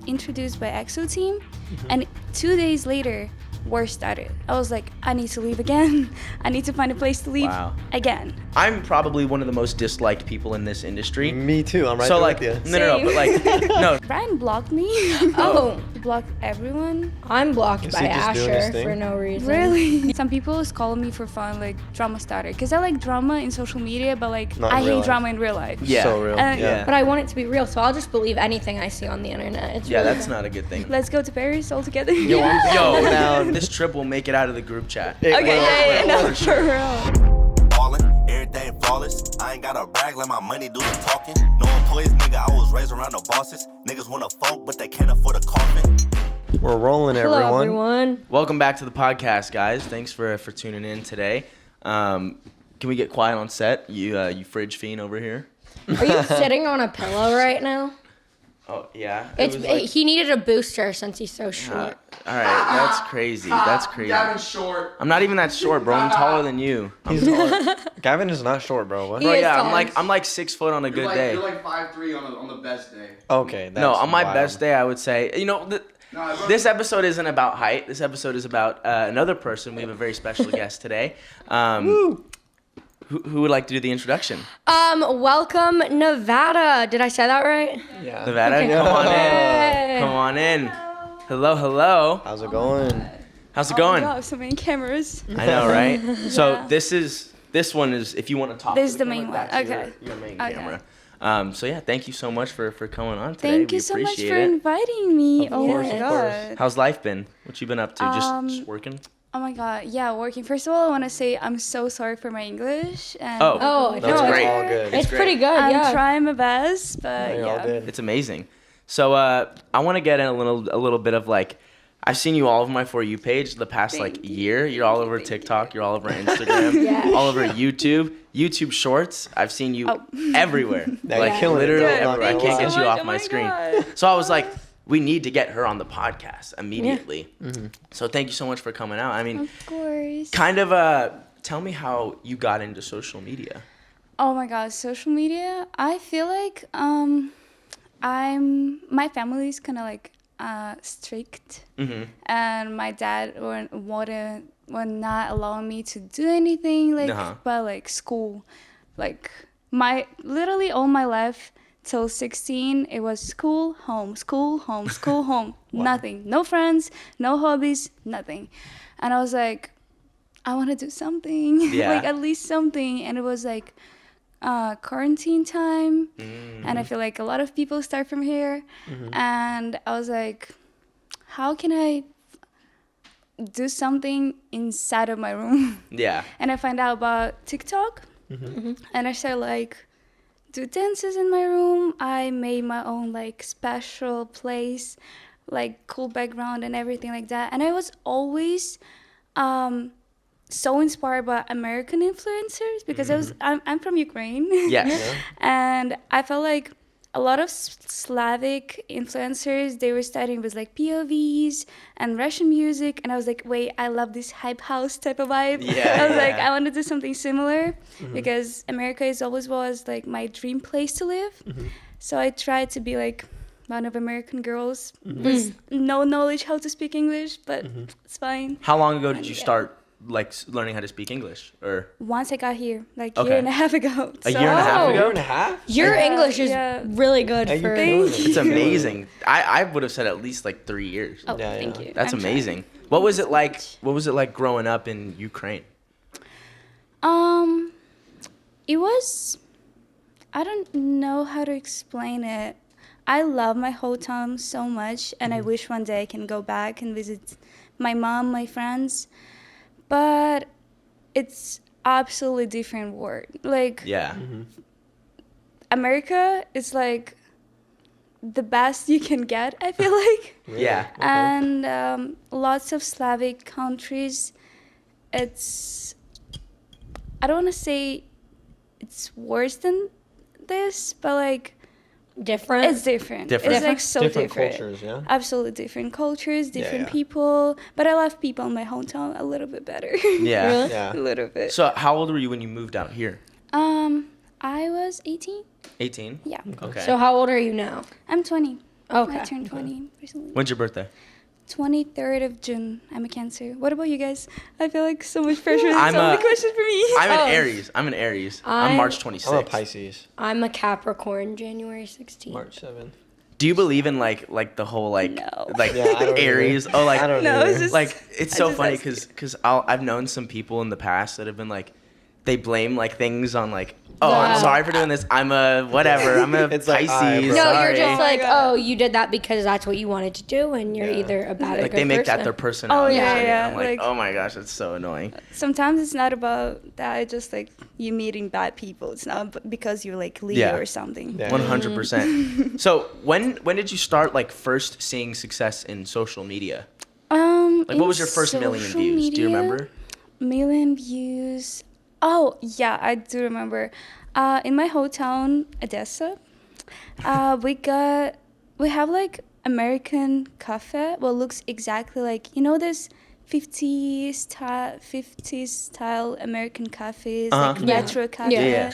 introduced by EXO team, and 2 days later, war started. I was like, I need to leave again. I need to find a place to live again. I'm probably one of the most disliked people in this industry. Me too. I'm right so there like, with you. no, but like, no. Brian blocked me. He blocked everyone. I'm blocked Is by he just doing his Asher thing? for no reason. Really? Some people is calling me for fun, like drama starter, because I like drama in social media, but like Not in I real hate life. drama in real life. Yeah. So real. Yeah. But I want it to be real, so I'll just believe anything I see on the internet. It's Yeah, really that's not a good thing. Let's go to Paris all together. Yo, I'm Yo, down. this trip will make it out of the group chat. It Okay, will. no, for real. Ballin', everything flawless. I ain't gotta brag, let my money do the talking. No employees, nigga, I was raised around the bosses. Niggas wanna funk, but they can't afford a coffin. We're rolling, Hello, everyone. everyone. Welcome back to the podcast, guys. Thanks for tuning in today. Can we get quiet on set? You fridge fiend over here. Are you sitting on a pillow right now? Oh yeah. He needed a booster since he's so short. All right, that's crazy. That's crazy. Gavin's short. I'm not even that short, bro. I'm taller than you. He's taller. Gavin is not short, bro. What? He Bro, is yeah, tall. I'm like 6 foot on a good day. You're like 5'3" on the best day. Okay. That's No, on my wild. best day, I would say, this episode isn't about height. This episode is about another person. We have a very special guest today. Who would like to do the introduction? Welcome, Nevada. Did I say that right? Yeah. Nevada, Okay. come on in. Hey. Come on in. Hello. How's it going? How's it going? Oh my God, so many cameras. I know, right? So Yeah. this one is, if you want to talk. This to is the camera, main one. that's Okay. Your main Okay. camera. So yeah, thank you so much for coming on today. Thank We you so much appreciate for it. inviting me. Of Oh course, my of God. How's life been? What you been up to? Just Um, working? Oh my God. Yeah, working. First of all, I want to say I'm so sorry for my English. And Oh, That's no, great. All good. It's great. pretty good, I'm yeah. trying my best, but You're all yeah. good. It's amazing. So I want to get in a little bit of like, I've seen you all over my For You page the past Thank you. year. You're all over Thank TikTok. You're all over Instagram. Yeah. All over YouTube Shorts. I've seen you everywhere. Yeah, like you're killing it. literally Good. everywhere. I Thank can't you get so you much. off Oh my my screen. God. So I was like, we need to get her on the podcast immediately. Mm-hmm. So thank you so much for coming out. I mean, Of course. kind of tell me how you got into social media. Oh my God, social media. I feel like my family is kind of like strict, and my dad would not allow me to do anything like but like school, like literally all my life till 16 it was school, home, school, home, school, home. Nothing, no friends, no hobbies, nothing. And I was like, I want to do something, Yeah. like at least something. And it was like quarantine time, and I feel like a lot of people start from here. And I was like, how can I do something inside of my room? Yeah. And I find out about TikTok, and I started like do dances in my room. I made my own like special place, like cool background and everything like that. And I was always so inspired by American influencers because I'm from Ukraine. Yes. And I felt like a lot of Slavic influencers, they were starting with like POVs and Russian music. And I was like, wait, I love this hype house type of vibe. Yeah, I was like, yeah. I want to do something similar because America always was like my dream place to live. So I tried to be like one of American girls with no knowledge how to speak English, but it's fine. How long ago did you Yeah. start like learning how to speak English? Or Once I got here, like Okay. year and a half ago. a year and a half Oh. ago? Year and a half? Your English is yeah. really good Hey, for... you're killing it. It's You're killing it. amazing. I would have said at least like 3 years. Oh, Yeah, thank yeah. you. That's I'm amazing. trying. What was it like? What was it like growing up in Ukraine? It was, I don't know how to explain it. I love my hometown so much, and I wish one day I can go back and visit my mom, my friends. But it's absolutely different world. Like Yeah. America is like the best you can get, I feel like. Yeah. And lots of Slavic countries, it's, I don't want to say it's worse than this, but like Different? it's different. Different. It's like so Different different. cultures, yeah? Absolutely different cultures, different yeah. people. But I love people in my hometown a little bit better. Yeah. Really? Yeah. A little bit. So how old were you when you moved out here? I was 18. 18? Yeah. Okay. So how old are you now? I'm 20. Okay. I turned 20 recently. When's your birthday? 23rd of June. I'm a Cancer. What about you guys? I feel like so much pressure. I'm So many a- questions for me. I'm Oh. an Aries. I'm I'm- March 26th. I'm a Pisces. I'm a Capricorn, January 16th. March 7th. Do you believe in like the whole like No. like Yeah, I don't Aries? either. Oh, like I don't No, either. it's just- like it's I so just funny ask- because I've known some people in the past that have been like they blame like things on like, oh, I'm Yeah. sorry for doing this, I'm a whatever, I'm a It's like, Pisces. alright, bro. No, sorry. you're just like, my God. oh, you did that because that's what you wanted to do, and you're Yeah. either a bad or like good they make person. that their personality. Oh, yeah, trait. yeah, I'm like, like- oh my gosh, that's so annoying. Sometimes it's not about that. It's just like you meeting bad people. It's not because you're like Leo Yeah. or something. Yeah. 100%. So when did you start like first seeing success in social media? Like what was your first million social views? Do you media, remember? Million views. Oh yeah, I do remember. In my hometown, Odessa, we have like American cafe. Well, looks exactly like this 50s style American cafes, like Yeah. retro cafe. Yeah.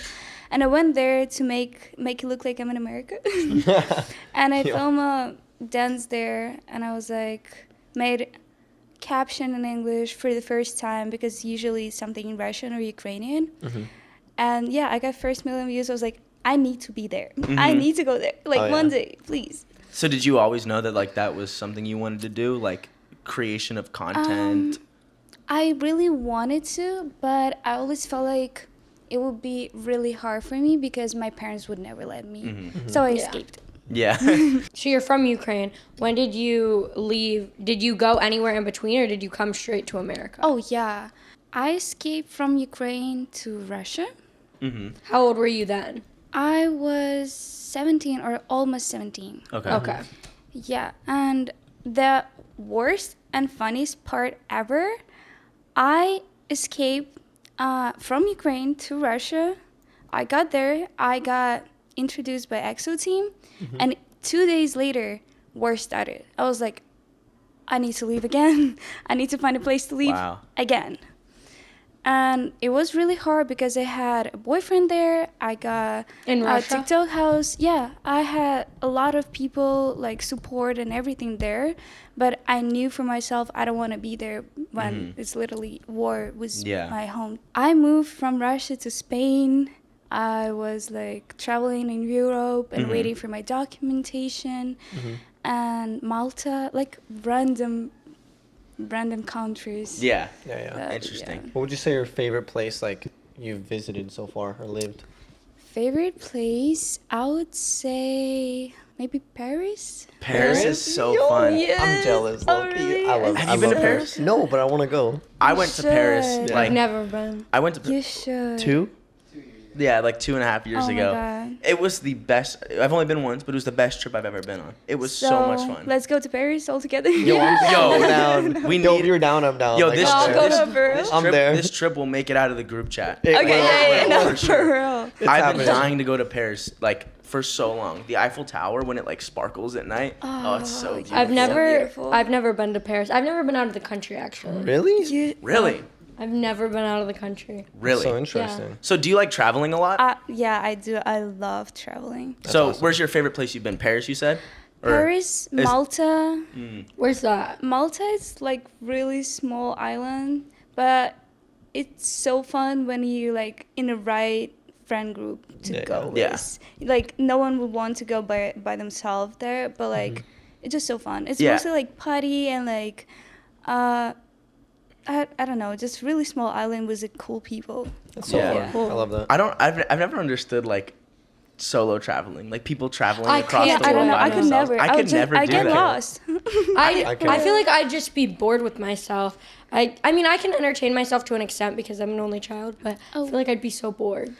And I went there to make it look like I'm in America. And I Yeah. filmed a dance there, and I was like made caption in English for the first time because usually it's something in Russian or Ukrainian. And yeah, I got first million views. I was like, I need to be there. I need to go there. Like Oh, yeah. one day, please. So did you always know that like that was something you wanted to do, like creation of content? I really wanted to, but I always felt like it would be really hard for me because my parents would never let me. So I Yeah. escaped. Yeah. So you're from Ukraine. When did you leave? Did you go anywhere in between, or did you come straight to America? Oh yeah, I escaped from Ukraine to Russia. How old were you then? I was 17 or almost 17. Okay. Okay. Yeah, and the worst and funniest part ever, I escaped from Ukraine to Russia. I got there, I got introduced by EXO team, and 2 days later, war started. I was like, I need to leave again. I need to find a place to live Wow. again. And it was really hard because I had a boyfriend there. I got In a Russia? TikTok house. Yeah, I had a lot of people like support and everything there. But I knew for myself I don't want to be there when it's literally war was Yeah. my home. I moved from Russia to Spain. I was like traveling in Europe and waiting for my documentation. And Malta, like random countries. Yeah. Yeah, yeah. But, Interesting. yeah. What would you say your favorite place like you've visited so far or lived? Favorite place, I would say maybe Paris. Paris is so Yo, fun. yeah. I'm jealous. Oh, Low-key. really? I love. Have I you been love to Paris? No, but I want to go. I went to Paris should. like Never been. I went to You should. 2? Yeah, like 2.5 years Oh my ago. God. It was the best. I've only been once, but it was the best trip I've ever been on. It was so much fun. Let's go to Paris all together. Yo, I'm down. we Yo, if need- you're down, I'm down. Yo, Like, this I'm trip, there. go to Pearl. I'm there. This trip will make it out of the group chat. It Okay, will, yeah, it no, will. for sure. for real. It's I've happening. been dying to go to Paris like for so long. The Eiffel Tower when it like sparkles at night. Oh, it's so beautiful. I've beautiful. never been to Paris. I've never been out of the country actually. Really? You, Really? I've never been out of the country. Really? So interesting. So do you like traveling a lot? yeah, I do. I love traveling. So awesome. where's your favorite place you've been? Paris, you said? Or- Paris, Malta. Where's that? Malta is like really small island, but it's so fun when you like in the right friend group to Yeah. go with. Yeah. Like no one would want to go by themselves there, but like it's just so fun. It's Yeah. mostly like party and like I don't know, just really small island with cool people. That's so Yeah. fun. I love that. I've never understood like solo traveling, like people traveling I across can't the I world don't know. by I could themselves. never. I would could just, never I do get that. lost. I can't. feel like I'd just be bored with myself. I mean I can entertain myself to an extent because I'm an only child, but I Oh. feel like I'd be so bored.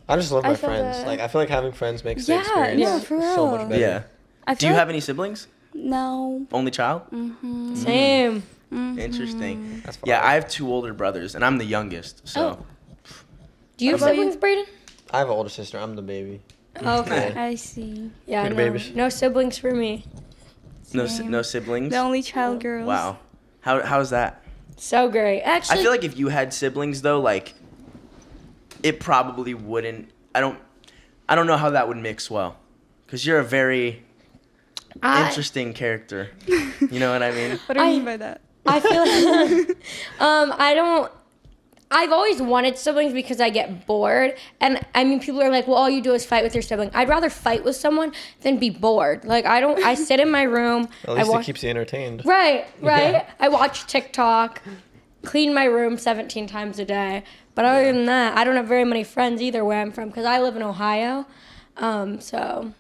I just love I my feel friends. that. Like I feel like having friends makes the Yeah, experience no, for so real. much better. Yeah. I Do feel you like- have any siblings? No. Only child? Same. Interesting. That's fun. Yeah, I have 2 older brothers, and I'm the youngest. So Do you have What about siblings, Brayden? I have an older sister. I'm the baby. Okay. I see. Yeah, We're no, the babies. no siblings for me. Same. no siblings. The only child girls. Wow. How's that? So great. Actually, I feel like if you had siblings though, like it probably wouldn't. I don't know how that would mix well, because you're a very interesting character. You know what I mean? What do you mean by that? I feel like I've always wanted siblings because I get bored. And I mean, people are like, well, all you do is fight with your sibling. I'd rather fight with someone than be bored. Like, I sit in my room. At least it keeps you entertained. Right. I watch TikTok, clean my room 17 times a day. But other than that, I don't have very many friends either where I'm from because I live in Ohio. So,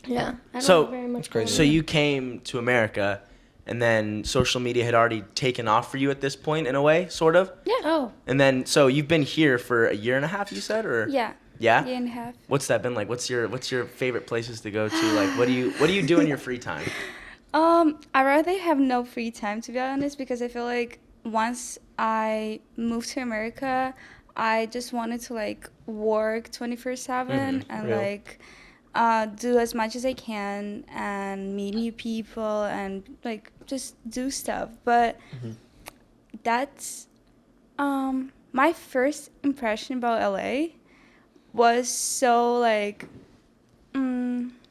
yeah. I don't have very much that's crazy. So you came to America, and then social media had already taken off for you at this point, in a way, sort of? Yeah. Oh. And then, so you've been here for a year and a half, you said, or? Yeah. Yeah? Year and a half. What's that been like? What's your favorite places to go to? Like, what do you do in your free time? I rather have no free time, to be honest, because I feel like once I moved to America, I just wanted to like work 24/7 and Real. like do as much as I can and meet new people and like just do stuff. But that's my first impression about LA was so like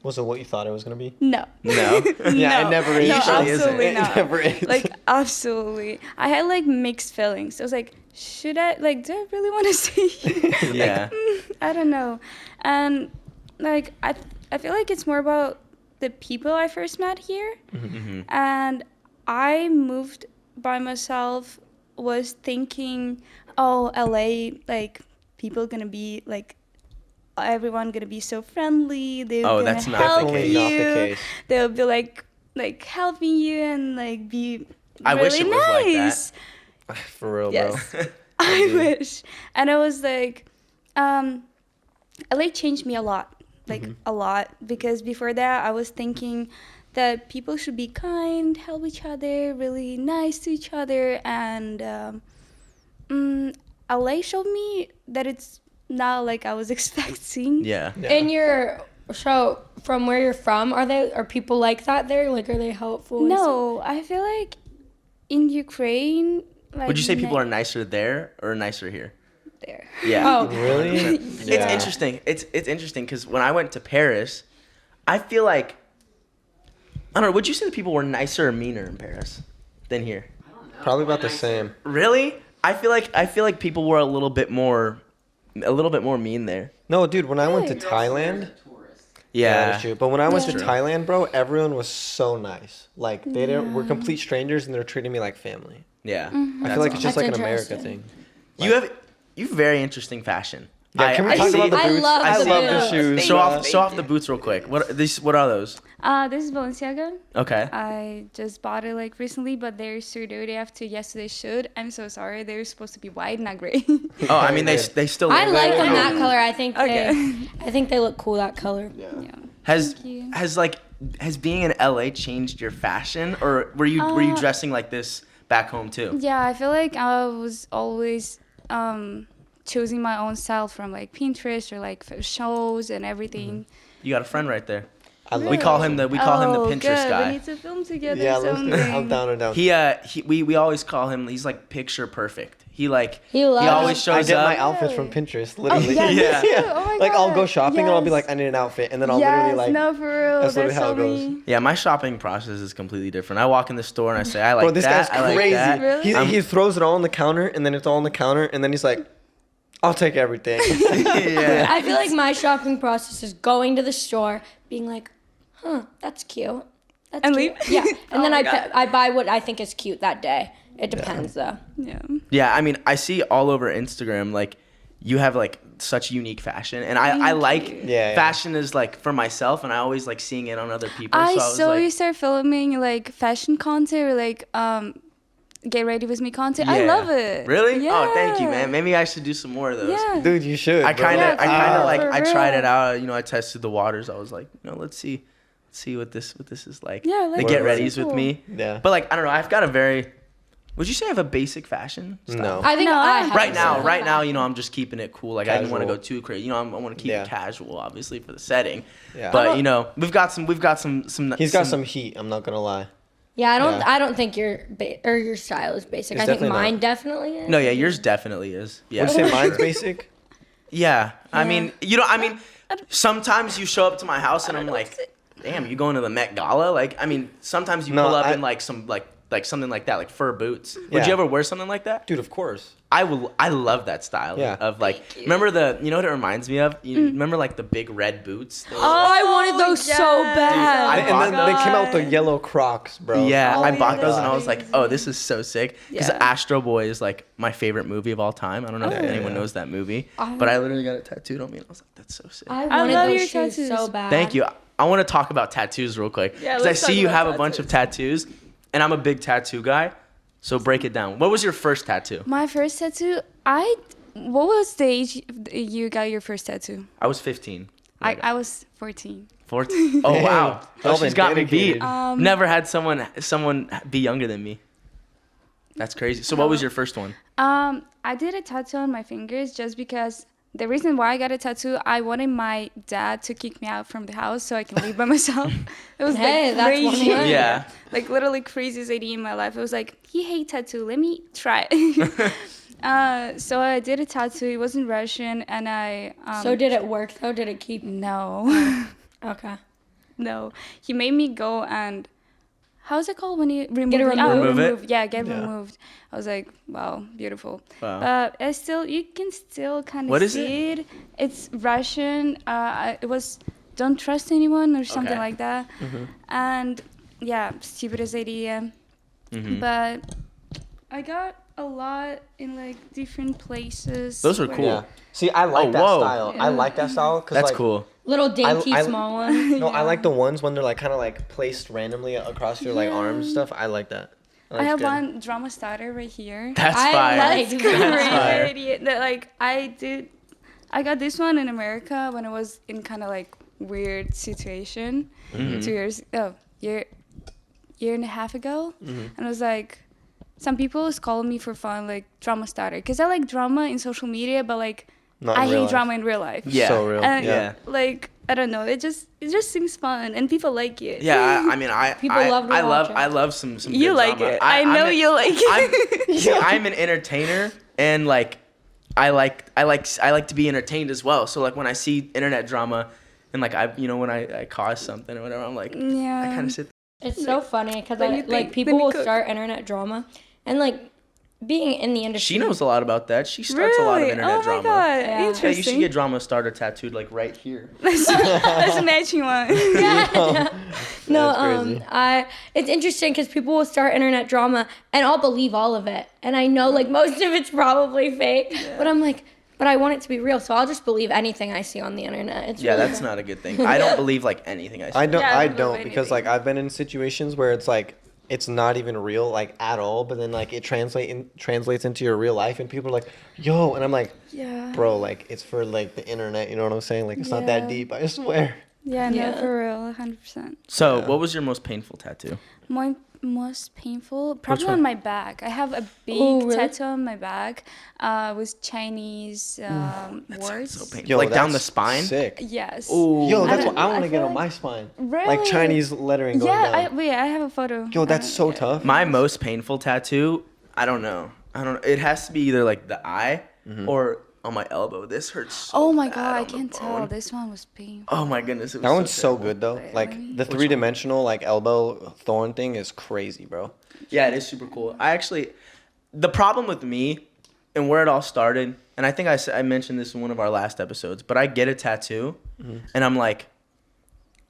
Was it what you thought it was gonna be? no. No? Yeah, No. it never is. No, Usually isn't. absolutely It not. never is. Like, absolutely. I had, like, mixed feelings. I was like, should I, like, do I really want to stay here? Yeah. I don't know. And, like, I feel like it's more about the people I first met here. And I moved by myself, was thinking, oh, LA, like, people gonna be, like, everyone gonna be so friendly. They're gonna that's not help the you. case. Not the case. They'll be like helping you and like be I really wish it was like that. nice. For real, Yes, bro. I wish. And I was like, LA changed me a lot, like a lot, because before that I was thinking that people should be kind, help each other, really nice to each other, and LA showed me that it's not like I was expecting. Yeah. So from where you're from, are people like that there? Like, are they helpful? and stuff? No, I feel like in Ukraine, like Would you say people are nicer there or nicer here? there? Yeah. Oh. Really? It's interesting. It's interesting because when I went to Paris, I feel like, I don't know, would you say that people were nicer or meaner in Paris than here? Probably about the same. Really? I feel like people were a little bit more mean there. No, dude, when I went to Thailand, Yeah. that's true. But when I went to True. Thailand, bro, everyone was so nice. Like were complete strangers and they were treating me like family. Yeah. I feel like it's just That's like an America interesting. thing. You have very interesting fashion. Yeah, can we talk see- about the I boots? love I the love the boots. shoes. Show off the boots real quick. What are those? This is Balenciaga. Okay. I just bought it like recently, but they're so dirty after yesterday's shoot. I'm so sorry. They're supposed to be white, not gray. Oh, I mean they still. I like them Okay. that color. I think Okay. I think they look cool that color. Yeah. Has Thank you. has being in LA changed your fashion, or were you dressing like this back home too? Yeah, I feel like I was always choosing my own style from like Pinterest or like shows and everything. You got a friend right there. I love We call him the Oh, Pinterest good. guy. We need to film together Yeah, let's do it. someday. I'm down and down. We always call him. He's like picture perfect. He loves- always shows I get up. my outfits from Pinterest, literally. yeah, me Yeah. too. Oh my Like I'll go God. shopping and I'll be Yes. like, I need an outfit, and then I'll Yes, literally like, no, for real. that's literally That's how so it goes. me. Yeah, my shopping process is completely different. I walk in the store and I say, I like bro, this that. guy's I like crazy. that. Really? He throws it all on the counter, and then it's all on the counter, and then he's like, I'll take everything. Yeah. I feel like my shopping process is going to the store, being like, that's cute. That's And cute. leave? Yeah, and Oh then my I God. I buy what I think is cute that day. It depends though. Yeah. Yeah, I mean, I see all over Instagram, like, you have, like, such unique fashion. And I like Yeah. fashion is, like, for myself, and I always like seeing it on other people. I so I was saw like, you start filming like fashion content or like get ready with me content. I yeah. love it. Really? Yeah. Oh, thank you, man. Maybe I should do some more of those. Yeah. Dude, you should. I bro. kind of, Yeah, like, for I tried real. it out. You know, I tested the waters. I was like, let's see what this is like. Yeah, like the get Word. readies with Cool. me. Yeah. But like, I don't know. I've got a very. Would you say I have a basic fashion style? No. I think No, I I have Right now, some. you know, I'm just keeping it cool. Like I didn't want to go Casual. too crazy. You know, I want to keep Yeah. it casual, obviously, for the setting. Yeah. But you know, we've got some. He's got some heat. I'm not gonna lie. Yeah, Yeah. I don't think your style is basic. It's I think definitely mine not. definitely is. No, yeah, yours definitely is. Yeah. Would you say mine's basic? Yeah. I mean, sometimes you show up to my house and I'm like, damn, you going to the Met Gala? Like, I mean, sometimes you pull up in like some like something like that, like fur boots. Would you ever wear something like that? Dude, of course. I love that style of like, remember you know what it reminds me of? You remember like the big red boots? I wanted those so bad. Dude, And then they came out with the yellow Crocs, bro. Yeah, I bought those that's and I was like, oh, this is so sick. Because Yeah. Astro Boy is like my favorite movie of all time. I don't know if anyone knows that movie, but I literally got it tattooed on me and I was like, that's so sick. I wanted love those your shoes tattoos. so bad. Thank you. I want to talk about tattoos real quick. Yeah, Because I let's see talk you about have a bunch of tattoos. tattoos and I'm a big tattoo guy. So break it down. What was your first tattoo? My first tattoo, what was the age you got your first tattoo? I was 15. I was 14. 14. Oh, wow. Oh, Y'all she's been got me beat. dedicated. Never had someone be younger than me. That's crazy. So what was your first one? I did a tattoo on my fingers just because the reason why I got a tattoo, I wanted my dad to kick me out from the house so I can live by myself. It was Hey, like that's one crazy. way. Yeah. Like literally craziest idea in my life. It was like, he hates tattoo. Let me try it. So I did a tattoo. It wasn't Russian, and I. So did it work though? Did it keep? No. Okay. No. He made me go and. How's it called when you remove Get it it? Oh, removed? remove. Yeah, get Yeah. removed. I was like, wow, beautiful. Wow. But you can still kind What of is see it. It's Russian. It was don't trust anyone or something Okay. like that. And yeah, stupidest idea. But I got a lot in like different places. Those are where- cool. Yeah. See, I like Oh, that whoa. style. I like that style because That's like, cool. Little dainty I- small one. No, I like the ones when they're like kind of like placed randomly across your like arms and stuff. I like that. I have one drama starter right here. That's I fire. like That's fire. crazy. That like I got this one in America when I was in kind of like weird situation. 2 years year and a half ago, and I was like, some people was calling me for fun like drama starter because I like drama in social media, but like Not in I real hate life. drama in real life. Yeah. So real. And Yeah. like I don't know, it just seems fun and people like it. Yeah, I mean, People love to I love, watch it. I love some. You good like drama. it. I know you like it. See, I'm an entertainer, and like, I like to be entertained as well. So like when I see internet drama, and like when I cause something or whatever, I'm like, Yeah. I kind of sit. It's so funny because Let me like think. people Let me will cook. start internet drama, and like being in the industry. She knows a lot about that. She starts a lot of Really? internet Oh drama. my god, Yeah. Yeah, interesting. you should get drama starter tattooed like right here. That's a matching one. No, That's crazy. it's interesting because people will start internet drama, and I'll believe all of it, and I know like most of it's probably fake, but I'm like, but I want it to be real, so I'll just believe anything I see on the internet. It's Yeah, really that's cool. not a good thing. I don't believe like anything I see. I don't. Yeah, I I don't don't know because anything. like I've been in situations where it's like it's not even real like at all, but then like it translates into your real life, and people are like, "Yo," and I'm like, Yeah. "Bro, like it's for like the internet." You know what I'm saying? Like it's not that Yeah. deep. I swear. Yeah, no, Yeah. for real, 100%. So, what was your most painful tattoo? My most painful, probably one? on my back. I have a big Oh, really? tattoo on my back with Chinese words. So painful. Yo, like down the that's spine. Sick. Yes. Ooh. Yo, that's I what I don't- want I to get feel on like- my spine. Really? Like Chinese lettering going Yeah, down. I have a photo. Yo, that's so Yeah. tough. My most painful tattoo, I don't know. It has to be either like the eye or on my elbow. This hurts so Oh my bad god, I on the can't tell. bone. This one was painful. Oh my goodness. It was That one's so terrible. good though. Wait, Like let me- the 3-dimensional like elbow thorn thing is crazy, bro. Yeah, it is super cool. The problem with me and where it all started, and I think I mentioned this in one of our last episodes, but I get a tattoo and I'm like,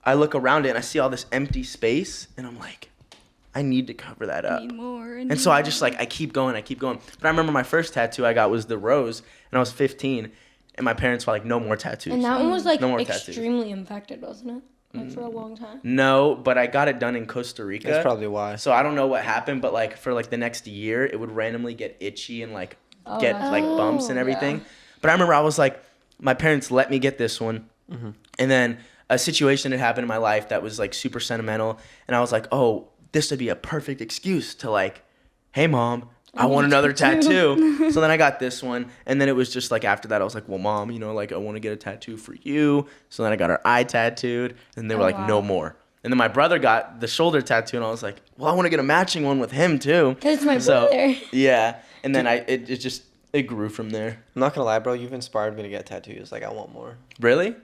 I look around it and I see all this empty space and I'm like, I need to cover that up. Need more. And so I just like, I keep going. But I remember my first tattoo I got was the rose and I was 15 and my parents were like, no more tattoos. And that one was like No more tattoos. extremely infected, wasn't it? Like for a long time. No, but I got it done in Costa Rica. That's probably why. So I don't know what happened, but like for like the next year, it would randomly get itchy and like get that's- like bumps and Oh, everything. yeah. But I remember I was like, my parents let me get this one, and then a situation had happened in my life that was like super sentimental, and I was like, oh, this would be a perfect excuse to like, hey mom, I want another tattoo. So then I got this one, and then it was just like after that, I was like, well, mom, like I want to get a tattoo for you. So then I got her eye tattooed, and they were like, no more. And then my brother got the shoulder tattoo, and I was like, well, I want to get a matching one with him too. Because it's my brother. Yeah, and then it grew from there. I'm not gonna lie, bro. You've inspired me to get tattoos. Like I want more. Really?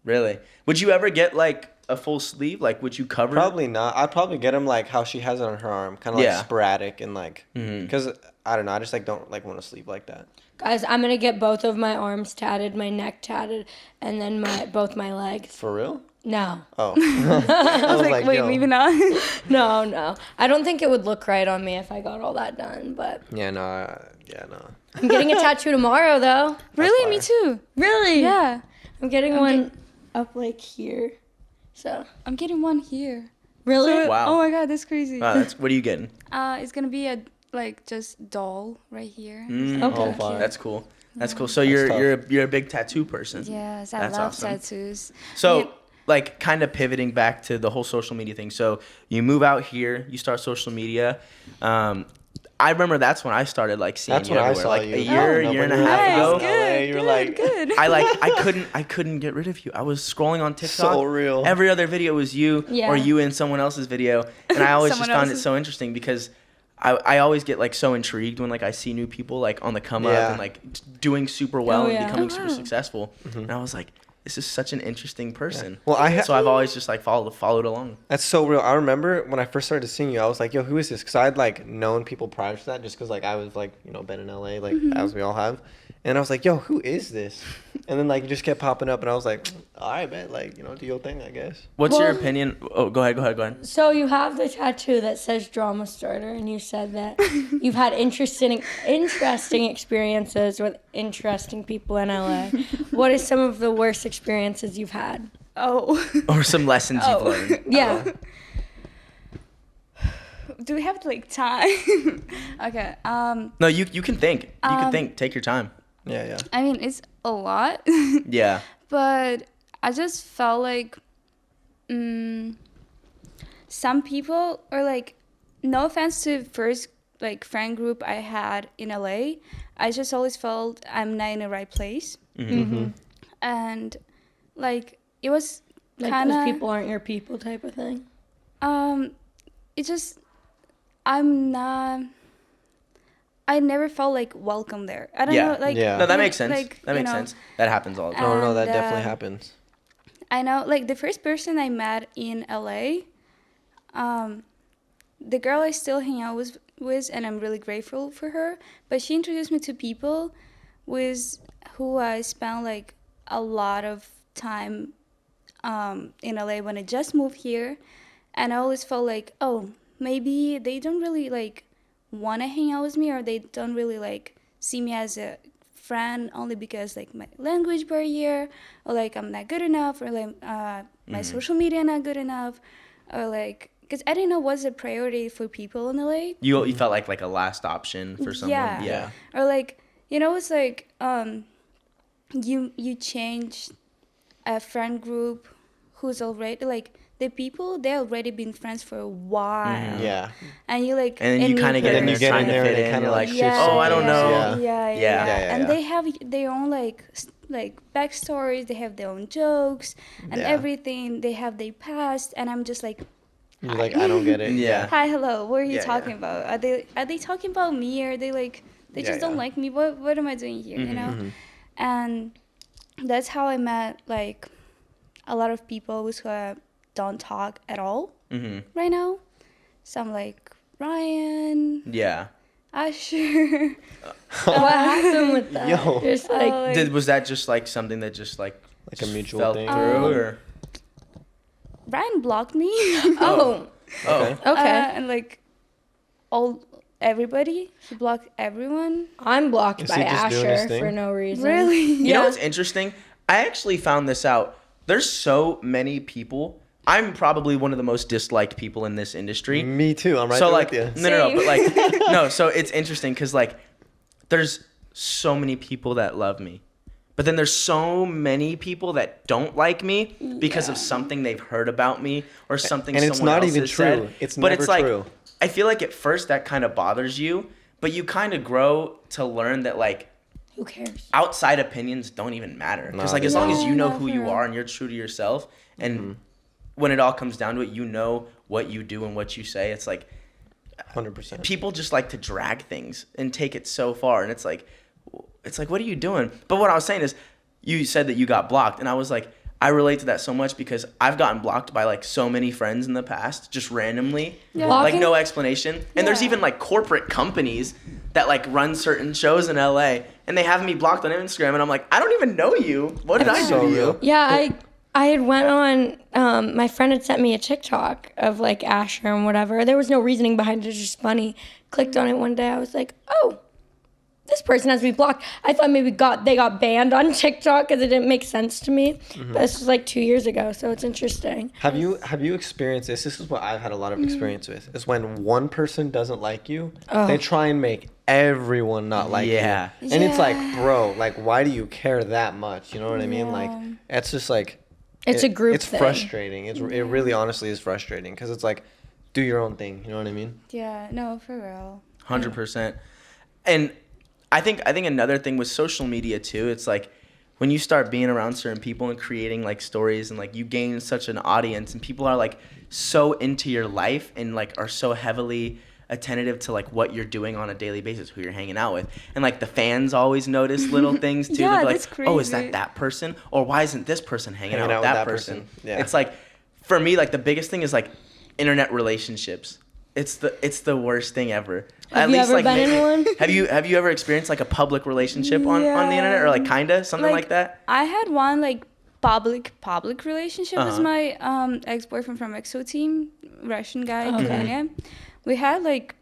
Really? Would you ever get like a full sleeve? Like, would you cover? Probably not. I'd probably get them like how she has it on her arm, kind of like sporadic and like, because I don't know. I just like don't like want a sleeve like that. Guys, I'm gonna get both of my arms tatted, my neck tatted, and then both my legs. For real? No. Oh. I was like, wait, yo. maybe not. No. I don't think it would look right on me if I got all that done, but. Yeah, no. I'm getting a tattoo tomorrow, though. Really? Me too. Really? Yeah. I'm getting one up like here. So. I'm getting one here. Really? Wow. Oh my god, that's crazy. Wow, what are you getting? It's gonna be a just doll right here. Okay. Oh, fine. That's cool. That's cool. So you're a big tattoo person. Yes, I That's love awesome. tattoos. So Yeah. like kind of pivoting back to the whole social media thing. So you move out here, you start social media. I remember that's when I started like seeing That's you when I everywhere. saw like you. a year and a half Nice, ago. good, You're good, like- good. I couldn't get rid of you. I was scrolling on TikTok. So real. Every other video was you Yeah. or you in someone else's video, and I always just Someone found it else's. so interesting because I always get like so intrigued when like I see new people like on the come up Yeah. and like doing super well Oh, and yeah. becoming Oh, super wow. successful, and I was like, this is such an interesting person. Well, So I've always just like followed along. That's so real. I remember when I first started seeing you, I was like, yo, who is this? Because I had like known people prior to that just because like I was like, been in LA, like as we all have. And I was like, yo, who is this? And then like you just kept popping up and I was like, all right, man, like, do your thing, I guess. What's your Well- opinion? Oh, go ahead. So you have the tattoo that says drama starter, and you said that you've had interesting experiences with interesting people in LA. What is some of the worst experiences you've had? Oh. Or some lessons you've learned. Yeah. Do we have like time? Okay. No, you can think. You can think. Take your time. Yeah. I mean, it's a lot. Yeah. But I just felt like some people are like, no offense to first like friend group I had in LA, I just always felt I'm not in the right place. And like it was Like kind those of people aren't your people type of thing. it just I never felt like welcome there. I don't know, like Yeah. No, that makes sense. like, That makes you know, sense. That happens all the time. No, that And, definitely happens. I know, like the first person I met in LA, the girl I still hang out with, and I'm really grateful for her. But she introduced me to people with who I spent like a lot of time in LA when I just moved here, and I always felt like, oh, maybe they don't really like want to hang out with me, or they don't really like see me as a friend only because like my language barrier, or like I'm not good enough, or like my social media not good enough, or like because I didn't know what's a priority for people in LA. You felt like a last option for someone. Yeah. Or like it's like you change a friend group who's already like the people they already been friends for a while. Yeah. And you like And then you kind of get in there you get trying in to there fit and it in. kinda, You're like, like, shifts oh, I don't things, know. yeah. Yeah. And yeah. they have their own like backstories. They have their own jokes and Yeah. everything. They have their past, and I'm just like, You're like, I don't get it. Yeah. hi, hello. What are you Yeah, talking about? Are they talking about me, or are they like they Yeah, just don't yeah. like me? What am I doing here? You know? And that's how I met like a lot of people with who I don't talk at all right now. Some like Ryan, Yeah. Asher. What happened with that? Yo. Just like, Was that just like something that just like a mutual fell thing? through, or? Ryan blocked me. oh, Oh. okay. And like everybody, he blocked everyone. I'm blocked Is by he just doing his Asher thing? for no reason. Really? You know what's interesting? I actually found this out. There's so many people. I'm probably one of the most disliked people in this industry. Me too. I'm right So there like, with you. no, Same. but like, no. So it's interesting because like, there's so many people that love me, but then there's so many people that don't like me because of something they've heard about me or something. And it's someone not else even has true. said. It's but never it's like, true. I feel like at first that kind of bothers you, but you kind of grow to learn that like Who cares? outside opinions don't even matter. Because No, like they as long don't. as you know No, who for you real. are and you're true to yourself, and when it all comes down to it, you know what you do and what you say. It's like 100%. people just like to drag things and take it so far, and it's like what are you doing? But what I was saying is, you said that you got blocked, and I was like, I relate to that so much because I've gotten blocked by like so many friends in the past, just randomly, like no explanation. And there's even like corporate companies that like run certain shows in LA, and they have me blocked on Instagram, and I'm like, I don't even know you. What did I do to you? Yeah, I had went on, my friend had sent me a TikTok of like Asher and whatever. There was no reasoning behind it, it was just funny. Clicked on it one day, I was like, oh, this person has to be blocked. I thought maybe they got banned on TikTok because it didn't make sense to me. But this was like 2 years ago, so it's interesting. Have you experienced this? This is what I've had a lot of experience with. Is when one person doesn't like you, they try and make everyone not like you. And it's like, bro, like, why do you care that much? You know what I mean? Like, it's just like, it's a group It's thing. frustrating. It really honestly is frustrating because it's like, do your own thing. You know what I mean? Yeah, no, for real. 100%. And I think another thing with social media too, it's like when you start being around certain people and creating like stories and like you gain such an audience and people are like so into your life and like are so heavily attentive to like what you're doing on a daily basis, who you're hanging out with. And like the fans always notice little things too. Yeah, They're like, that's crazy. oh, is that person? Or why isn't this person hanging out with that person? Yeah. It's like, for me, like the biggest thing is like internet relationships. It's the worst thing ever. Have you ever been in one? Have you ever experienced like a public relationship on the internet or like kinda something like that? I had one like public relationship with my ex-boyfriend from EXO team, Russian guy, Kenya. We had like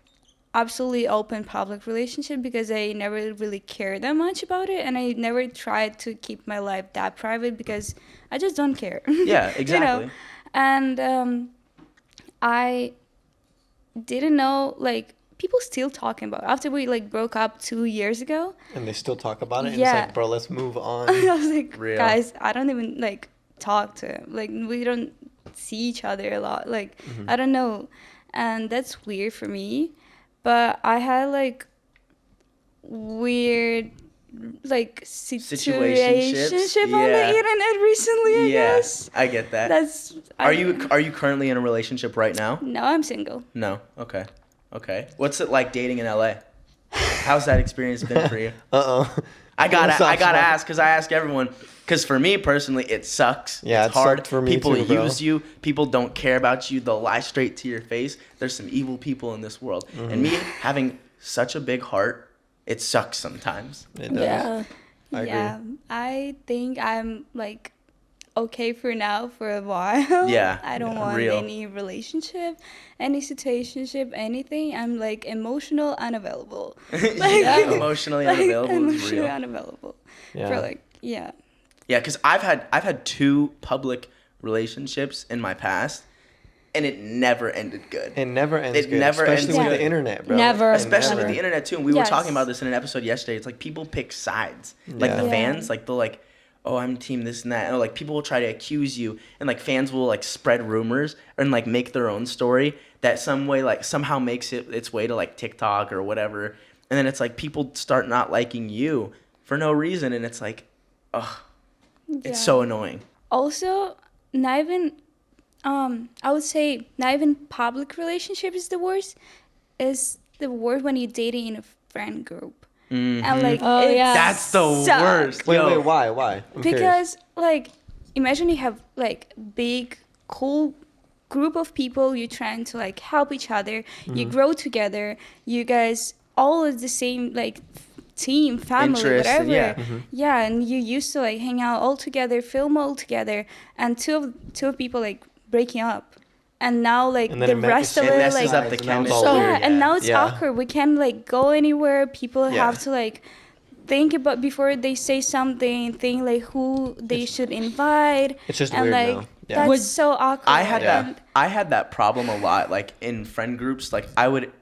absolutely open public relationship because I never really cared that much about it, and I never tried to keep my life that private because I just don't care. Yeah, exactly. You know? And I didn't know, like, people still talking about it. After we like broke up 2 years ago, and they still talk about it, and it's like, bro, let's move on. I was like, guys, I don't even like talk to him, like we don't see each other a lot, like I don't know, and that's weird for me. But I had like weird like situationship on the internet recently, I guess. I get that. Are you currently in a relationship right now? No, I'm single. No. Okay. What's it like dating in LA? How's that experience been for you? I gotta ask, because I ask everyone. Because for me personally, it sucks. Yeah, it's hard. Sucked for me people too, bro. use you. People don't care about you. They'll lie straight to your face. There's some evil people in this world. And me having such a big heart, it sucks sometimes. It does. Yeah. I agree. I think I'm like okay for now for a while. Yeah. I don't want any relationship, any situationship, anything. I'm like emotional unavailable. Like, emotionally unavailable is real. Unavailable. Yeah. For like Yeah, because I've had 2 public relationships in my past, and it never ended good. It never ends It good. never especially ends with good. the internet, bro. Never. Especially Never. with the internet too. And we were talking about this in an episode yesterday. It's like people pick sides. Like the fans, like they'll like, oh, I'm team this and that. And like people will try to accuse you, and like fans will like spread rumors and like make their own story that some way like somehow makes it its way to like TikTok or whatever. And then it's like people start not liking you for no reason, and it's like, ugh, it's so annoying. Also, not even I would say not even public relationship is the worst. It's the worst when you're dating in a friend group. And like that's the worst. Wait, why? I'm because like imagine you have like big cool group of people, you're trying to like help each other, you grow together, you guys all of the same like team, family, interest, whatever. And you used to like hang out all together, film all together, and two of people like breaking up, and now like the rest of it messes like up the chemistry. and now it's awkward. We can't like go anywhere. People have to like think about before they say something, think like who they should invite. It's just and weird like now. Yeah. that's so awkward. I had that problem a lot, like in friend groups. Like I would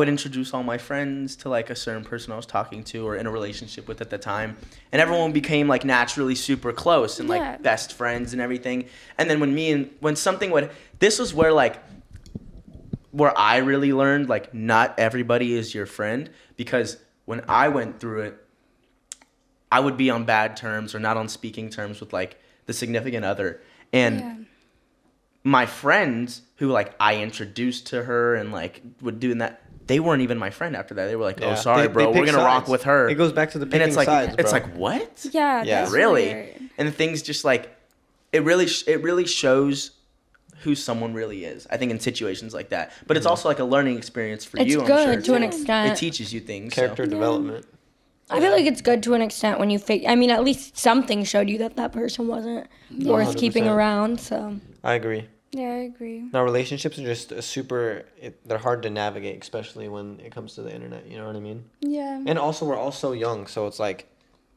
introduce all my friends to like a certain person I was talking to or in a relationship with at the time, and everyone became like naturally super close and like best friends and everything. And then this was where I really learned like not everybody is your friend, because when I went through it, I would be on bad terms or not on speaking terms with like the significant other, and my friends who like I introduced to her and like would do that, they weren't even my friend after that. They were like, oh, sorry, bro, we're going to rock with her. It goes back to the picking sides, bro. It's like, what? That's really? weird. And things just like, it really shows who someone really is, I think, in situations like that. But it's also like a learning experience for you, I'm sure. It's good to an extent. It teaches you things. Character development. I feel like it's good to an extent when you I mean, at least something showed you that person wasn't worth 100%. keeping around, so. I agree. Yeah, I agree. Now, relationships are just they're hard to navigate, especially when it comes to the internet, you know what I mean? Yeah. And also, we're all so young, so it's like,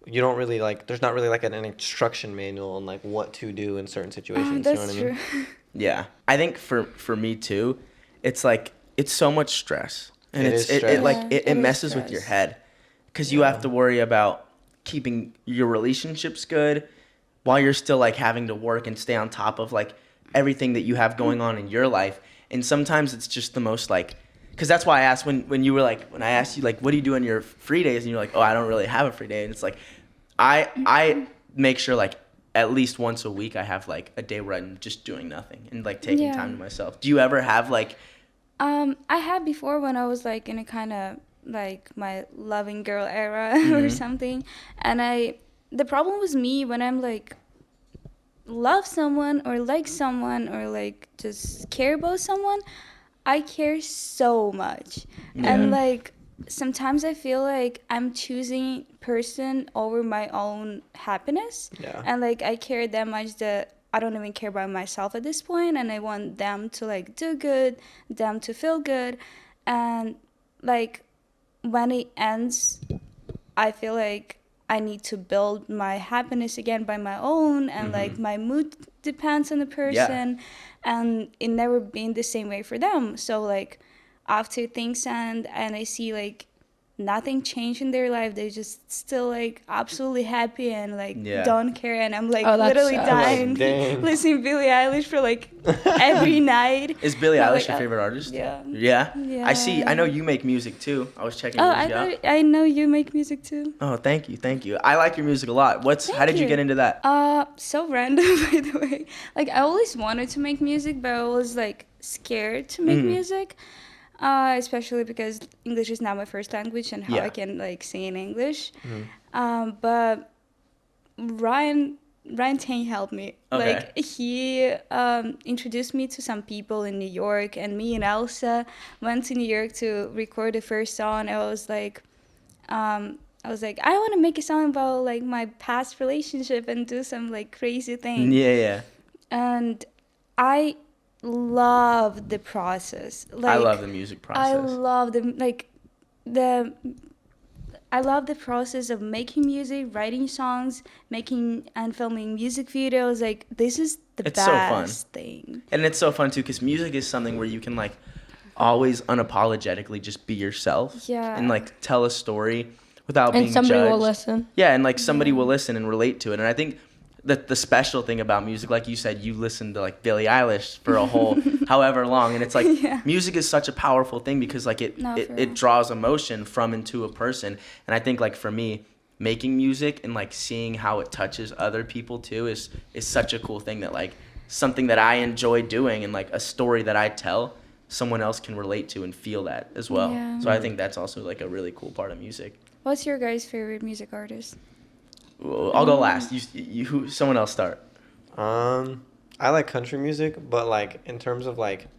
you don't really, like, there's not really, like, an instruction manual on, like, what to do in certain situations, you know what I mean? That's true. Yeah. I think for me, too, it's like, it's so much stress. And It it messes with your head. Because you have to worry about keeping your relationships good while you're still, like, having to work and stay on top of, like, everything that you have going on in your life. And sometimes it's just the most, like, because that's why I asked when I asked you, like, what do you do on your free days? And you're like, oh, I don't really have a free day. And it's like, I make sure, like, at least once a week I have, like, a day where I'm just doing nothing and, like, taking time to myself. Do you ever have, like... I had before when I was, like, in a kind of, like, my loving girl era or something. And the problem was me when I'm, like, love someone or like someone or, like, just care about someone, I care so much. And, like, sometimes I feel like I'm choosing person over my own happiness. Yeah. And, like, I care that much that I don't even care about myself at this point, and I want them to, like, do good, them to feel good. And, like, when it ends, I feel like I need to build my happiness again by my own, and like my mood depends on the person, and it never been the same way for them. So like after things end and I see like nothing changed in their life, they're just still like absolutely happy and like don't care, and I'm like literally dying listening Billie Eilish for like every night. Is Billie Eilish your favorite artist? Yeah. I know you make music too. I was checking yours out. I know you make music too. Oh, thank you. I like your music a lot. How did you get into that? So random, by the way. Like I always wanted to make music, but I was like scared to make music. Especially because English is not my first language, and how I can like sing in English. But Ryan Tang helped me. Okay. Like he introduced me to some people in New York, and me and Elsa went to New York to record the first song. I was like, I want to make a song about like my past relationship and do some like crazy thing. Yeah. And I love the process. Like, I love the music process. I love the process of making music, writing songs, making and filming music videos. Like this is the best thing. And it's so fun too, because music is something where you can like always unapologetically just be yourself. Yeah. And like tell a story without being judged. And somebody will listen. Yeah, and like somebody will listen and relate to it. And I think that the special thing about music, like you said, you listen to like Billie Eilish for a whole however long, and it's like music is such a powerful thing because like it draws emotion from and to a person. And I think like for me, making music and like seeing how it touches other people too is such a cool thing, that like something that I enjoy doing and like a story that I tell, someone else can relate to and feel that as well. Yeah. So I think that's also like a really cool part of music. What's your guys' favorite music artist? I'll go last. Someone else start. I like country music, but like in terms of like,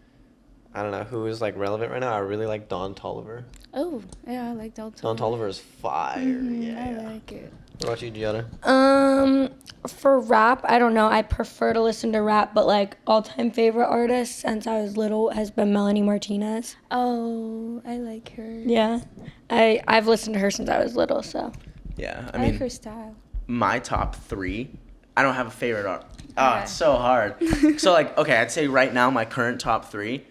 I don't know who is like relevant right now. I really like Don Toliver. Oh yeah, I like Don Toliver. Don Toliver is fire. I like it. What about you, Giada? For rap, I don't know. I prefer to listen to rap, but like all-time favorite artist since I was little has been Melanie Martinez. Oh, I like her. Yeah, I've listened to her since I was little, so. Yeah, I like her style. My top 3, I don't have a favorite art. It's so hard. So like, okay, I'd say right now my current top 3,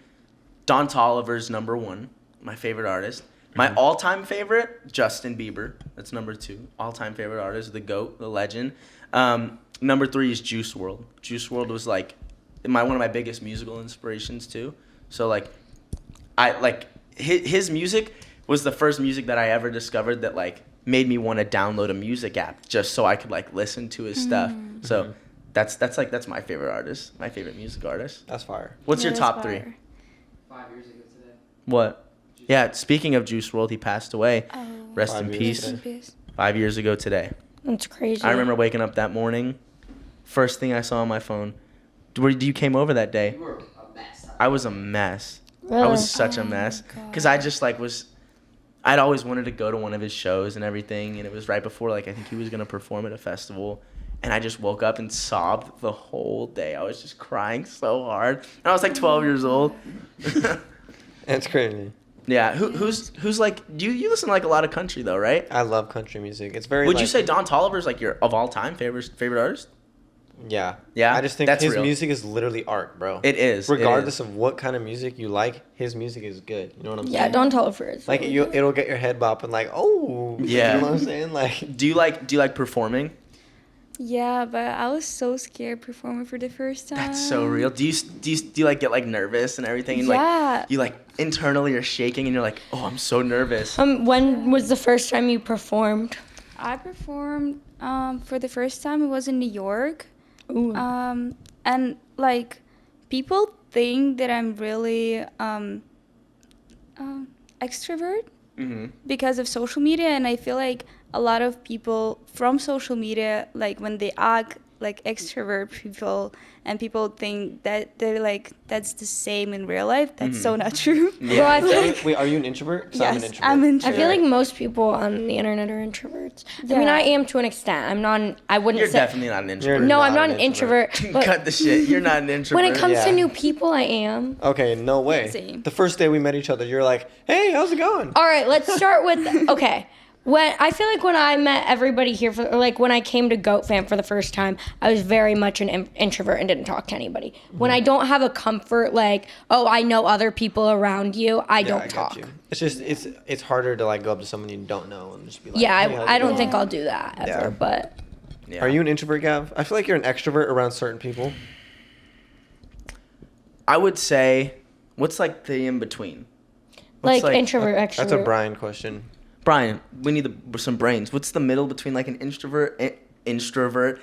Don Toliver's number 1, my favorite artist. My all-time favorite, Justin Bieber. That's number 2. All-time favorite artist, the GOAT, the legend. Number 3 is Juice WRLD. Juice WRLD was like one of my biggest musical inspirations too. So like, I like his music was the first music that I ever discovered that like made me want to download a music app just so I could like listen to his stuff. So that's my favorite artist, my favorite music artist. That's fire. What's your top 3? 5 years ago today. What? Yeah, speaking of Juice WRLD, he passed away. Oh. Rest in peace. 5 years ago today. That's crazy. I remember waking up that morning, First thing I saw on my phone. You came over that day? You were a mess. I was a mess. Really? I was such a mess because I just like I'd always wanted to go to one of his shows and everything, and it was right before like I think he was gonna perform at a festival, and I just woke up and sobbed the whole day. I was just crying so hard, and I was like 12 years old. It's crazy. Yeah, who's like you listen to like a lot of country though, right? I love country music. It's very. Would you say Don Toliver's like your of all time favorite artist? Yeah. Yeah? I just think That's his real. music is literally art, bro. It is. Regardless of what kind of music you like, his music is good. You know what I'm Yeah, saying? Don Toliver is. Like it'll get your head bopping. Like, oh. Yeah. You know what I'm saying? Like. Do you like performing? Yeah, but I was so scared performing for the first time. That's so real. Do you like get like nervous and everything? And, Yeah. Like you like internally are shaking and you're like, oh, I'm so nervous. When was the first time you performed? I performed for the first time. It was in New York. Ooh. And like people think that I'm really extrovert because of social media, and I feel like a lot of people from social media, like when they act like extrovert people, and people think that they're like that's the same in real life. That's so not true. Well, I feel like Wait, are you an introvert? 'Cause Yes, I'm an I introvert. feel like most people on the internet are introverts. I mean, Yeah. I am to an extent. I'm not. I wouldn't You're say. definitely not an introvert. No, You're I'm not not an an introvert. But Cut the shit. You're not an introvert. when it comes to Yeah. new people, I am. Okay, no way. Same. The first day we met each other, you're like, hey, how's it going? All right, let's start with okay. When I feel like when I met everybody here for like when I came to Goat Fam for the first time, I was very much an introvert and didn't talk to anybody. When I don't have a comfort like, oh, I know other people around you, I Yeah, don't I got talk. you. It's just it's harder to like go up to someone you don't know and just be like, Yeah, hey, how's I it don't going? think I'll do that ever. Yeah. But Yeah. Are you an introvert, Gav? I feel like you're an extrovert around certain people. I would say, what's like the in between? like introvert, extrovert. That's a Brian question. Brian, we need some brains. What's the middle between like an introvert and an extrovert?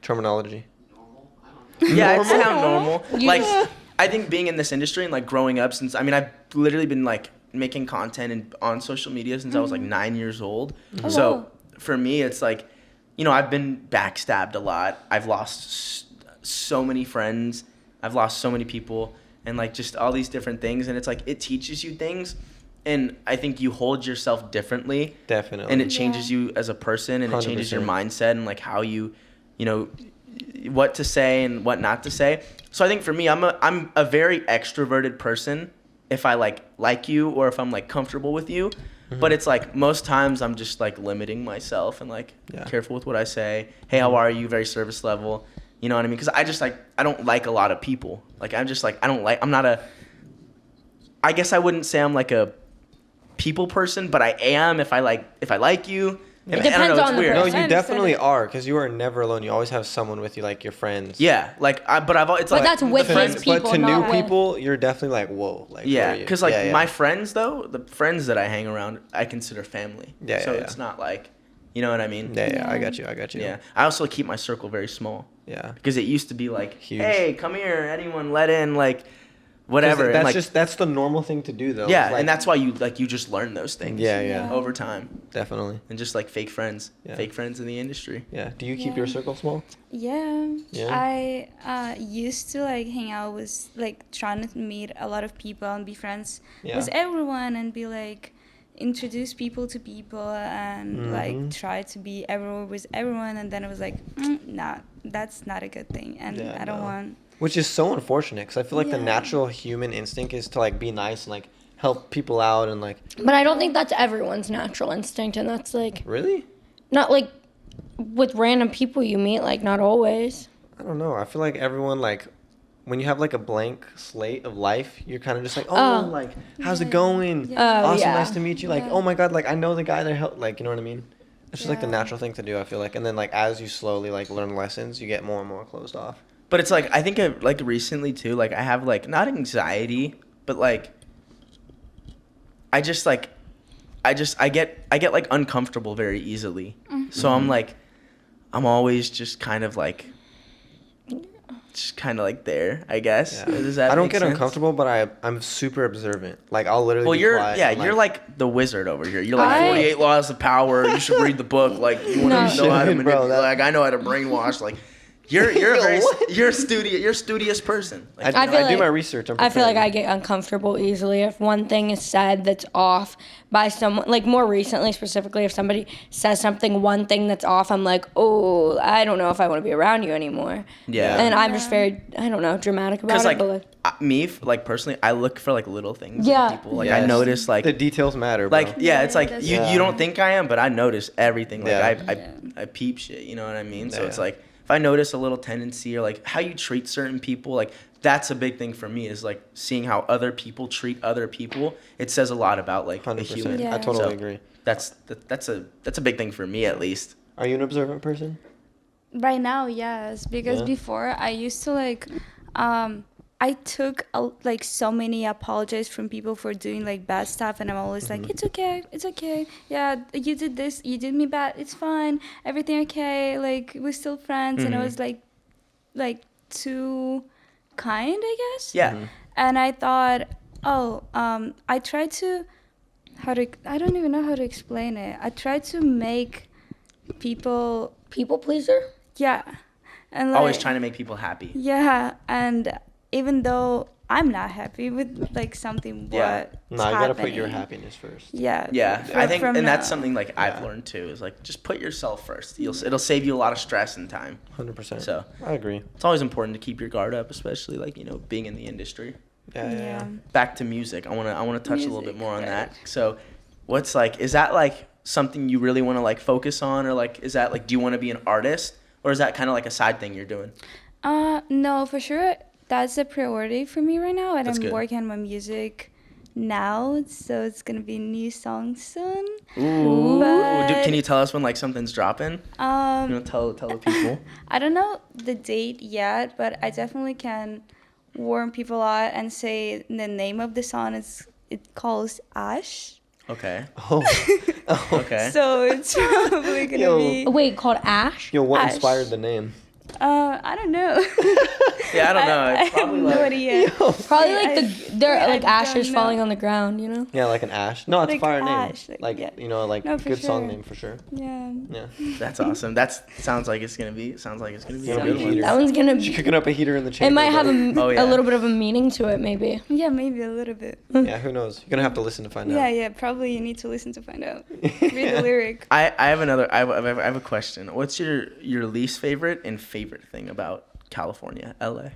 Terminology. Normal? I don't know. Yeah, it sounds normal. You- Like, I think being in this industry and like growing up since, I mean, I've literally been like making content and on social media since I was like 9 years old. Oh, So wow. for me, it's like, you know, I've been backstabbed a lot. I've lost so many friends. I've lost so many people and like just all these different things. And it's like, it teaches you things. And I think you hold yourself differently. Definitely. And it changes you as a person, and it changes your 100%. mindset and like how you know, what to say and what not to say. So I think for me, I'm a very extroverted person if I like you or if I'm like comfortable with you. But it's like most times I'm just like limiting myself and like careful with what I say. Hey, how are you? Very service level. You know what I mean? Because I just like I don't like a lot of people. Like I'm just like I'm not a. I guess I wouldn't say I'm like a people person, but I am if I like you. It I depends don't know, it's on the weird. No, person. you definitely are, because you are never alone. You always have someone with you, like your friends. Yeah, like it's But like that's with the his people, But to new not with- people, you're definitely like, whoa. Like, who Yeah, are you? because like Yeah, yeah. my friends though, the friends that I hang around, I consider family. Yeah, So yeah, it's yeah. not like, you know what I mean? Yeah, I got you. Yeah. I also keep my circle very small Yeah. because it used to be like, Huge. hey, come here, anyone, let in, like, whatever. That's and like, that's the normal thing to do though. yeah, Like, and that's why you just learn those things. Yeah. Over time, Definitely. and just like fake friends in the industry. Yeah. Do you keep Yeah. your circle small? Yeah. Yeah? I used to like hang out with like trying to meet a lot of people and be friends Yeah. with everyone and be like introduce people to people and like try to be everywhere with everyone, and then it was like nah, that's not a good thing, and Yeah, I don't no. want. Which is so unfortunate, because I feel like the Yeah. natural human instinct is to like be nice and like help people out and like. But I don't think that's everyone's natural instinct, and that's like Really? not like with random people you meet, like not always. I don't know. I feel like everyone like. When you have like a blank slate of life, you're kind of just like, oh, like, how's it going? Awesome, yeah. nice to meet you. Like, Yeah. oh my god, like I know the guy that helped. Like, you know what I mean? It's just like the Yeah. natural thing to do. I feel like, and then like as you slowly like learn lessons, you get more and more closed off. But it's like I think like recently too, like I have like not anxiety, but like I get like uncomfortable very easily. So I'm like I'm always just kind of like just kind of like there, I guess. Yeah. Does that I don't make get sense? uncomfortable, but I'm super observant. Like I'll literally. Well, be you're quiet and, you're like the wizard over here. You're like 48 laws of power. You should read the book. Like you want to know how to manipulate. Like I know how to brainwash. Like you're a studious person. Like, I do my research. I feel like I get uncomfortable easily if one thing is said that's off by someone. Like more recently, specifically, if somebody says one thing that's off, I'm like, oh, I don't know if I want to be around you anymore. Yeah. And I'm just very, I don't know, dramatic about it. Because me, personally, I look for like little things in people. Like Yes. I notice like the details matter, bro. like it's like you don't think I am, but I notice everything. Like I peep shit. You know what I mean? So it's like. If I notice a little tendency or like how you treat certain people, like that's a big thing for me is like seeing how other people treat other people. It says a lot about like 100%. a human. I totally agree. That's a big thing for me at least. Are you an observant person? Right now, yes, because before I used to like I took like so many apologies from people for doing like bad stuff, and I'm always like, it's okay, yeah, you did this, you did me bad, it's fine, everything okay, like we're still friends. And I was like too kind, I guess. Yeah. And I thought, I tried to I don't even know how to explain it. I tried to make people pleaser. Yeah. And like, always trying to make people happy. Yeah, and even though I'm not happy with like something you gotta put your happiness first. Yeah. I think, and that's something like I've learned too, is like just put yourself first. It'll save you a lot of stress and time. 100%. So I agree. It's always important to keep your guard up, especially like being in the industry. Yeah. Back to music. I wanna touch a little bit more on that. So, what's like? Is that like something you really want to like focus on, or like is that like do you want to be an artist, or is that kind of like a side thing you're doing? No, for sure. That's a priority for me right now, and I'm working on my music now, so it's gonna be a new song soon. Ooh! Can you tell us when like something's dropping? Tell the people. I don't know the date yet, but I definitely can warn people out and say the name of the song it calls Ash. Okay. Oh. Okay. So it's probably gonna be. Wait, called Ash? Yo, what Ash. inspired the name? I don't know. Yeah, I don't know. It's probably no idea. Probably like they're like ashes don't know. falling on the ground, you know? Yeah, like an ash. No, it's Like a fire ash, name. like, Like yeah. No, for good song sure. name for sure. Yeah. Yeah. That's awesome. Sounds like it's gonna be a Yeah, good one. heater. That one's gonna She's cooking up a heater in the chamber. it might have bro. a little bit of a meaning to it, maybe. Yeah, maybe a little bit. Yeah, who knows? You're gonna have to listen to find out. Yeah, probably you need to listen to find out. Read the lyric. I have a question. What's your least favorite and favorite thing about California, LA?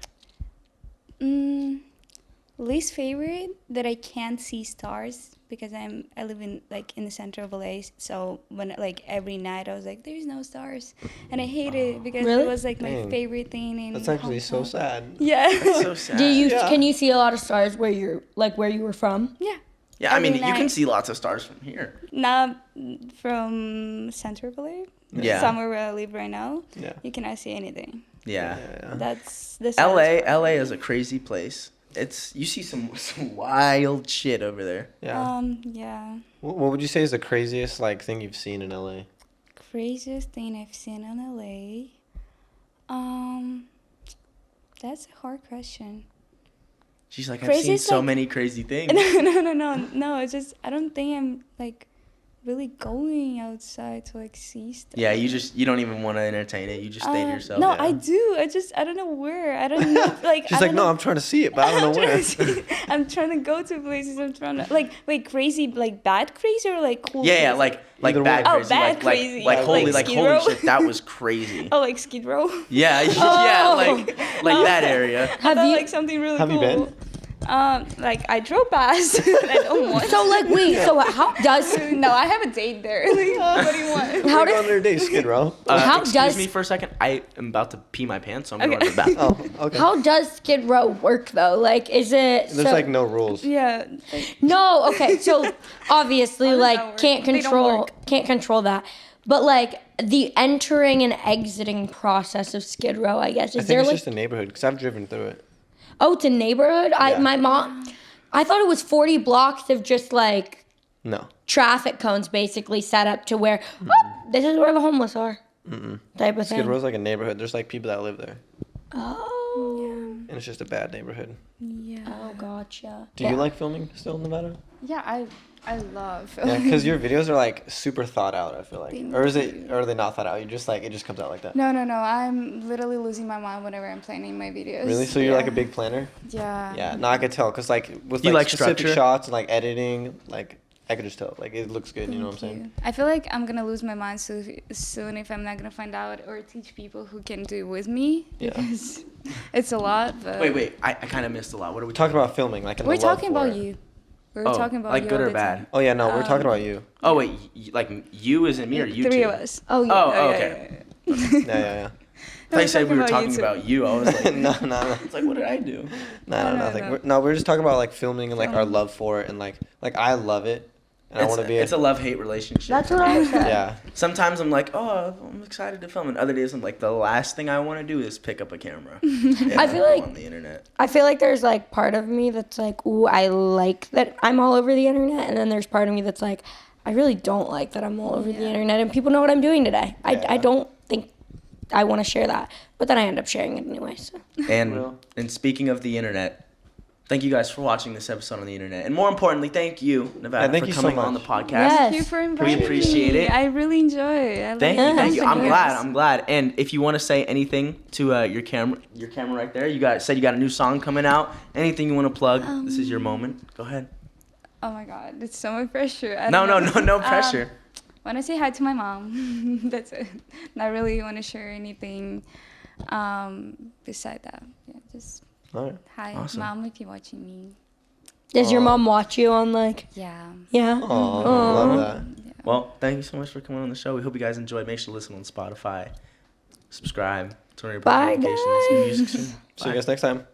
Least favorite that I can't see stars because I live in the center of LA, so when like every night I was like there's no stars, and I hate it because Really? it was like my Dang. favorite thing in That's actually so hometown. sad. Yeah. That's so sad. Can you see a lot of stars where you were from? Yeah, I mean, every you can night. see lots of stars from here. Not from center of LA. Yeah. Somewhere where I live right now. Yeah. You cannot see anything. Yeah. That's the LA is a crazy place. You see some wild shit over there. Yeah. Yeah. What would you say is the craziest like thing you've seen in LA? Craziest thing I've seen in LA. That's a hard question. She's like, I've seen so many crazy things. No. It's just I don't think I'm like really going outside to like see stuff. Yeah, you don't even want to entertain it. You just stay to yourself. No, Yeah. I do. I don't know where. I don't know. Like She's like, no, I'm trying to see it, but I don't know where. I'm trying to go to places. I'm trying to wait, crazy, like bad crazy or like cool. Yeah, crazy? like Either bad one. crazy. Bad crazy. Like holy Like Skid holy Row? shit, that was crazy. Oh, like Skid Row. Yeah, like that area. Have you like something really Have cool? you been? Like I drove past. I don't want. So like wait, so how does No, I have a date there. Like, what do you want? how We're on does their day, Skid Row. How Excuse does- me for a second. I am about to pee my pants, so I'm Okay. going to the bathroom. Oh, okay. how does Skid Row work though? Like is it There's like no rules. Yeah. Like, No, okay. So obviously, How does that like work? can't They don't control that. But like the entering and exiting process of Skid Row, I guess I is think there it's like just a neighborhood because I've driven through it. oh, it's a neighborhood. Yeah. I thought it was 40 blocks of just like No. traffic cones basically set up to where oh, this is where the homeless are. Type of Skid thing. Row's like a neighborhood. There's like people that live there. Oh. It's just a bad neighborhood. Yeah. Oh, gotcha. Do you like filming still in Nevada? Yeah, I love. Yeah, because your videos are like super thought out. I feel like, Thank or you. are they not thought out? You just like it just comes out like that. No. I'm literally losing my mind whenever I'm planning my videos. Really? So you're like a big planner? Yeah. Yeah. No, I could tell because like with You like, like specific structure? shots and like editing, like I could just tell. Like it looks good. You know what I'm Thank saying? you. I feel like I'm gonna lose my mind soon if I'm not gonna find out or teach people who can do it with me. Yeah. Because it's a lot. But Wait. I kind of missed a lot. What are we Talk about filming, like. And we're the love talking for about it. you. We're Oh, talking about like you good all or the bad? time. Oh yeah, no, we're talking about you. Oh wait, like you is in me or you Three two? of us. Oh, yeah. Oh, okay. Yeah. I thought you said we were talking talking about about you. I was like, No. it's like, what did I do? No, No, nothing. no. We're just talking about like filming and like our love for it and like I love it and I want to be. It's a love-hate relationship. That's what I said. Yeah. Sometimes I'm like, oh, I'm excited to film, and other days I'm like, the last thing I want to do is pick up a camera. I feel like- on the internet. I feel like there's like part of me that's like, ooh, I like that I'm all over the internet, and then there's part of me that's like, I really don't like that I'm all over the internet and people know what I'm doing today. Yeah. I don't think I want to share that, but then I end up sharing it anyway. So And speaking of the internet, thank you guys for watching this episode on the internet, and more importantly, thank you, Nevada, Yeah, thank for you so coming on the much. podcast. Yes. Thank you for inviting appreciate me. it. I really enjoy it. Thank you. I'm Yes. glad. And if you want to say anything to your camera right there, you got a new song coming out. Anything you want to plug? This is your moment. Go ahead. Oh my God, it's so much pressure. I No don't know. pressure. Want to say hi to my mom. That's it. Not really want to share anything beside that. Yeah, just All right. hi, Awesome. mom, if you're watching me. does your mom watch you on like? Yeah. Yeah. Oh, love that. Well, thank you so much for coming on the show. We hope you guys enjoyed. Make sure to listen on Spotify. Subscribe. Turn on your Bye, notifications. New guys. music soon. See you guys next time.